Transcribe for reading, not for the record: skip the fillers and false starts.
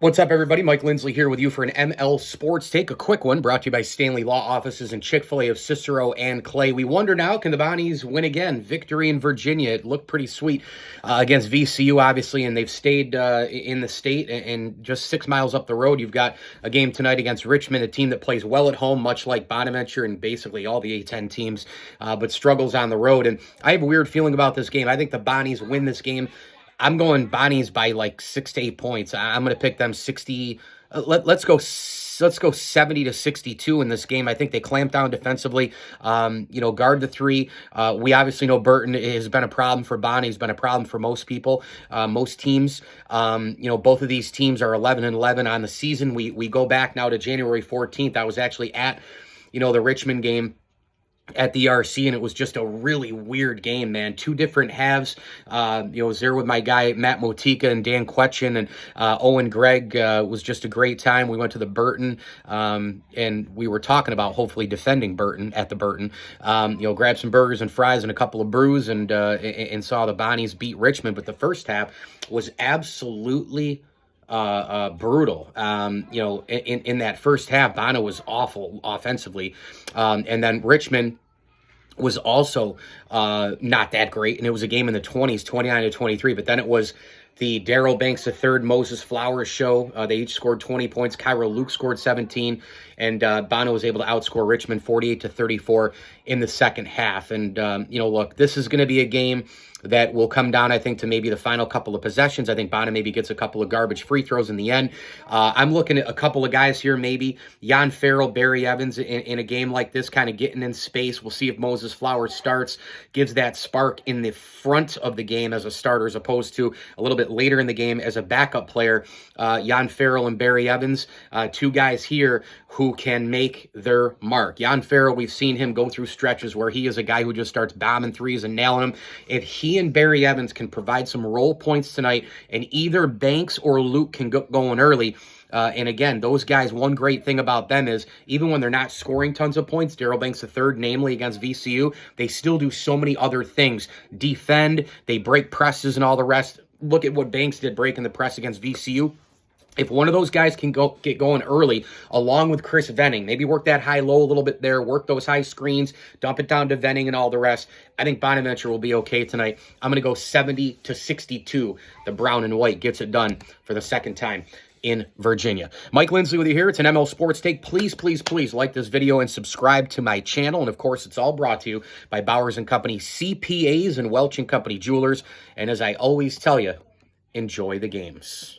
What's up, everybody? Mike Lindsley here with you for an ML Sports Take, a quick one brought to you by Stanley Law Offices and Chick-fil-A of Cicero and Clay. We wonder now, can the Bonnies win again? Victory in Virginia. It looked pretty sweet against VCU, obviously, and they've stayed in the state. And just 6 miles up the road, you've got a game tonight against Richmond, a team that plays well at home, much like Bonaventure and basically all the A10 teams, but struggles on the road. And I have a weird feeling about this game. I think the Bonnies win this game. I'm going Bonnies by like 6 to 8 points. I'm going to pick them 60. Let's go 70 to 62 in this game. I think they clamp down defensively. Guard the three. We obviously know Burton has been a problem for Bonnie. He's been a problem for most people, most teams. Both of these teams are 11-11 on the season. We go back now to January 14th. I was actually at, the Richmond game at the RC, and it was just a really weird game, man. Two different halves. I was there with my guy Matt Motika and Dan Quetchen, and Owen Gregg. Was just a great time. We went to the Burton, and we were talking about hopefully defending Burton at the Burton. Grabbed some burgers and fries and a couple of brews, and saw the Bonnies beat Richmond. But the first half was absolutely brutal. In that first half, Bono was awful offensively. And then Richmond was also not that great. And it was a game in the 20s, 29-23. But then it was the Daryl Banks III, Moses Flowers show. They each scored 20 points. Kyra Luke scored 17. And Bono was able to outscore Richmond 48-34 in the second half. And, look, this is going to be a game that will come down, I think, to maybe the final couple of possessions. I think Bono maybe gets a couple of garbage free throws in the end. I'm looking at a couple of guys here, maybe Jan Farrell, Barry Evans in a game like this, kind of getting in space. We'll see if Moses Flowers starts, gives that spark in the front of the game as a starter, as opposed to a little bit later in the game as a backup player. Jan Farrell and Barry Evans, two guys here who can make their mark. Jan Farrell, we've seen him go through stretches where he is a guy who just starts bombing threes and nailing them. If he and Barry Evans can provide some role points tonight, and either Banks or Luke can go going early. And again, those guys, one great thing about them is even when they're not scoring tons of points, Daryl Banks III, namely against VCU, they still do so many other things. Defend, they break presses and all the rest. Look at what Banks did breaking the press against VCU. If one of those guys can get going early, along with Chris Venning, maybe work that high-low a little bit there, work those high screens, dump it down to Venning and all the rest, I think Bonaventure will be okay tonight. I'm going to go 70 to 62. The brown and white gets it done for the second time in Virginia. Mike Lindsley with you here. It's an ML Sports Take. Please, please, please like this video and subscribe to my channel. And, of course, it's all brought to you by Bowers & Company CPAs and Welch & Company Jewelers. And as I always tell you, enjoy the games.